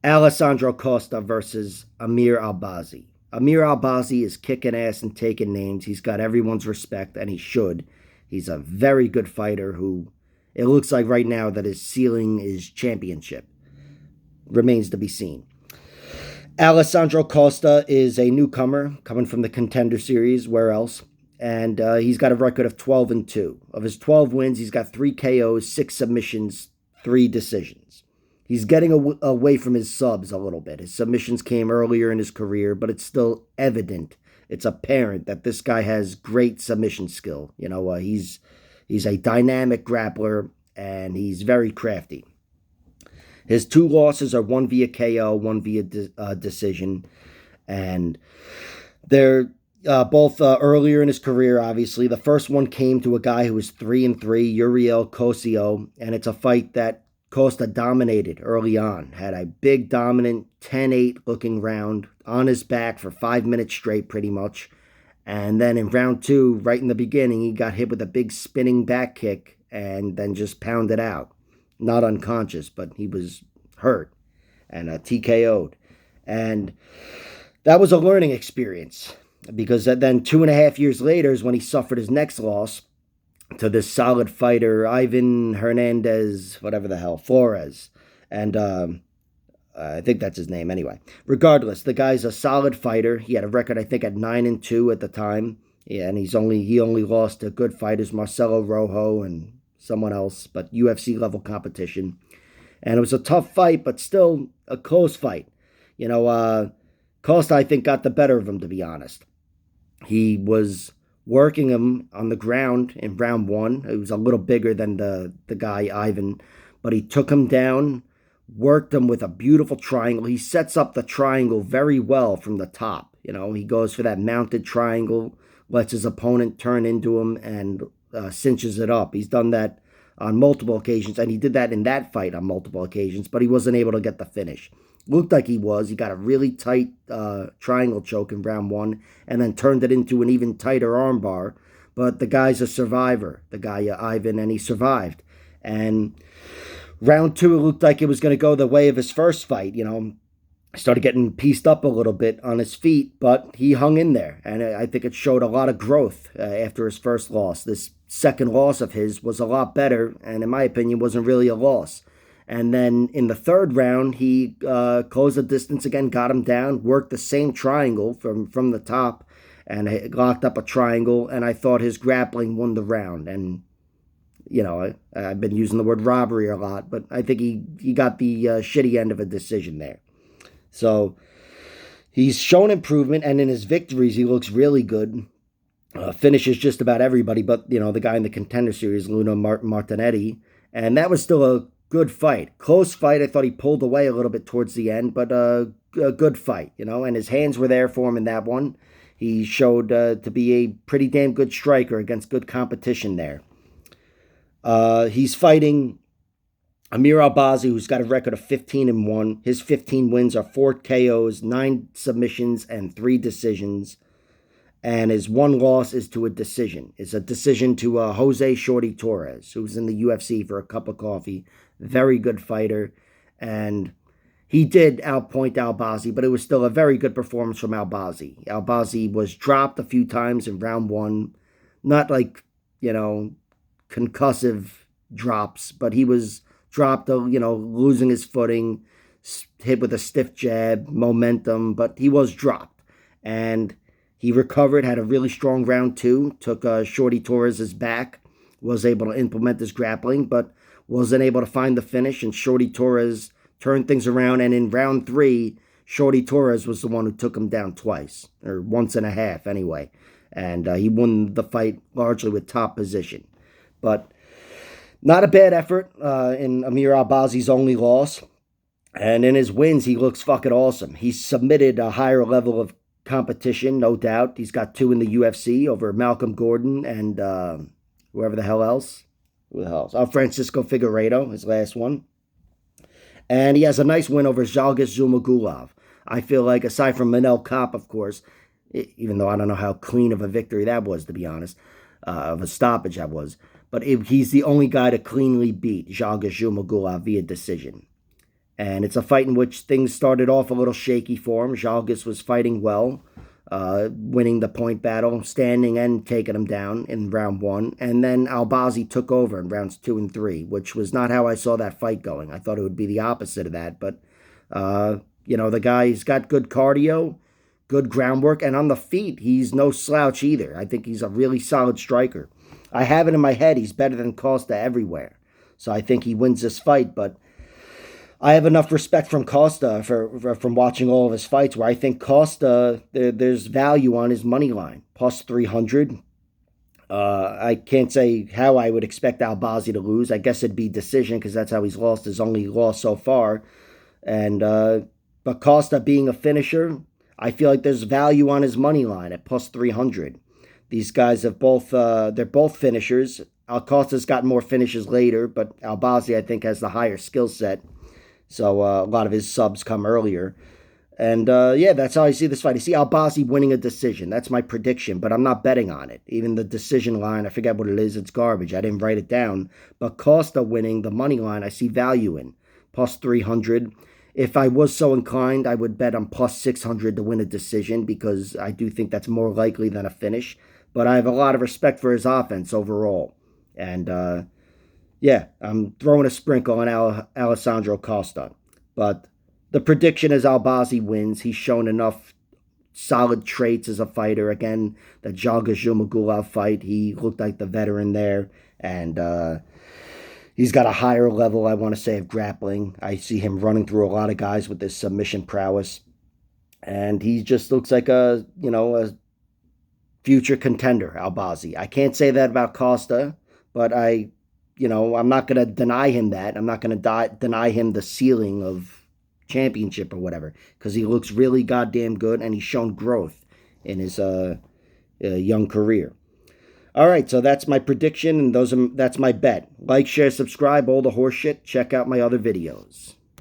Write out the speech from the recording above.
Alessandro Costa versus Amir Albazi. Amir Albazi is kicking ass and taking names. He's got everyone's respect, and he should. He's a very good fighter who it looks like right now that his ceiling is championship. Remains to be seen. Alessandro Costa is a newcomer coming from the Contender Series. Where else? And he's got a record of 12-2. Of his 12 wins, he's got 3 KOs, 6 submissions, 3 decisions. He's getting away from his subs a little bit. His submissions came earlier in his career, but it's still evident. It's apparent that this guy has great submission skill. He's a dynamic grappler, and he's very crafty. His 2 losses are one via KO, one via decision, and they're both earlier in his career, obviously. The first one came to a guy who was 3-3, Uriel Cosio, and it's a fight that Costa dominated early on. Had a big, dominant 10-8 looking round on his back for 5 minutes straight, pretty much. And then in round 2, right in the beginning, he got hit with a big spinning back kick and then just pounded out. Not unconscious, but he was hurt and TKO'd. And that was a learning experience, because then 2.5 years later is when he suffered his next loss to this solid fighter, Ivan Hernandez, whatever the hell, Flores. And I think that's his name anyway. Regardless, the guy's a solid fighter. He had a record, I think, at 9-2 at the time. Yeah, and he only lost to good fighters, Marcelo Rojo and someone else, but UFC level competition. And it was a tough fight, but still a close fight. Costa, I think, got the better of him, to be honest. He was working him on the ground in round 1. He was a little bigger than the guy, Ivan, but he took him down, worked him with a beautiful triangle. He sets up the triangle very well from the top. He goes for that mounted triangle, lets his opponent turn into him, and cinches it up. He's done that on multiple occasions, and he did that in that fight on multiple occasions, but he wasn't able to get the finish. Looked like he was. He got a really tight triangle choke in round 1 and then turned it into an even tighter armbar. But the guy's a survivor, the guy Ivan, and he survived. And round 2, it looked like it was going to go the way of his first fight. Started getting pieced up a little bit on his feet, but he hung in there. And I think it showed a lot of growth after his first loss. This second loss of his was a lot better, and in my opinion, wasn't really a loss. And then in the third round, he closed the distance again, got him down, worked the same triangle from the top, and locked up a triangle. And I thought his grappling won the round. And, I've been using the word robbery a lot, but I think he got the shitty end of a decision there. So he's shown improvement, and in his victories, he looks really good. Finishes just about everybody, but, the guy in the Contender Series, Luna Martinetti. And that was still a good fight. Close fight. I thought he pulled away a little bit towards the end, but a good fight, and his hands were there for him in that one. He showed to be a pretty damn good striker against good competition there. He's fighting Amir Albazi, who's got a record of 15-1. His 15 wins are 4 KOs, 9 submissions, and 3 decisions. And his 1 loss is to a decision. It's a decision to Jose Shorty Torres, who's in the UFC for a cup of coffee. Very good fighter. And he did outpoint Albazi, but it was still a very good performance from Albazi. Albazi was dropped a few times in round 1. Not like, concussive drops, but he was dropped, losing his footing, hit with a stiff jab, momentum, but he was dropped. And he recovered, had a really strong round 2, took Shorty Torres' back, was able to implement his grappling, but wasn't able to find the finish, and Shorty Torres turned things around, and in round 3, Shorty Torres was the one who took him down twice, or once and a half anyway, and he won the fight largely with top position. But not a bad effort in Amir Albazi's only loss, and in his wins, he looks fucking awesome. He's submitted a higher level of competition, no doubt. He's got 2 in the UFC over Malcolm Gordon and whoever the hell else. Who the hell else? Francisco Figueiredo, his last one. And he has a nice win over Zhalgas Zhumagulov. I feel like, aside from Manel Kape, of course, even though I don't know how clean of a victory that was, to be honest, of a stoppage that was, but he's the only guy to cleanly beat Zhalgas Zhumagulov via decision. And it's a fight in which things started off a little shaky for him. Zhalgas was fighting well, winning the point battle, standing and taking him down in round 1. And then Albazi took over in rounds 2 and 3, which was not how I saw that fight going. I thought it would be the opposite of that. But, the guy's got good cardio, good groundwork, and on the feet, he's no slouch either. I think he's a really solid striker. I have it in my head he's better than Costa everywhere. So I think he wins this fight, but I have enough respect from Costa from watching all of his fights where I think Costa, there's value on his money line, plus 300. I can't say how I would expect Albazi to lose. I guess it'd be decision because that's how he's lost his only loss so far. And but Costa being a finisher, I feel like there's value on his money line at plus 300. These guys have they're both finishers. Costa's got more finishes later, but Albazi, I think, has the higher skill set. So a lot of his subs come earlier. And that's how I see this fight. I see Albazi winning a decision. That's my prediction, but I'm not betting on it. Even the decision line, I forget what it is. It's garbage. I didn't write it down. But Costa winning the money line, I see value in. Plus 300. If I was so inclined, I would bet on plus 600 to win a decision because I do think that's more likely than a finish. But I have a lot of respect for his offense overall. And I'm throwing a sprinkle on Alessandro Costa. But the prediction is Albazi wins. He's shown enough solid traits as a fighter. Again, the Zhalgas Zhumagulov fight, he looked like the veteran there. And he's got a higher level, I want to say, of grappling. I see him running through a lot of guys with his submission prowess. And he just looks like a future contender, Albazi. I can't say that about Costa, but I'm not going to deny him that. I'm not going to deny him the ceiling of championship or whatever because he looks really goddamn good and he's shown growth in his young career. All right, so that's my prediction and that's my bet. Like, share, subscribe, all the horse shit. Check out my other videos.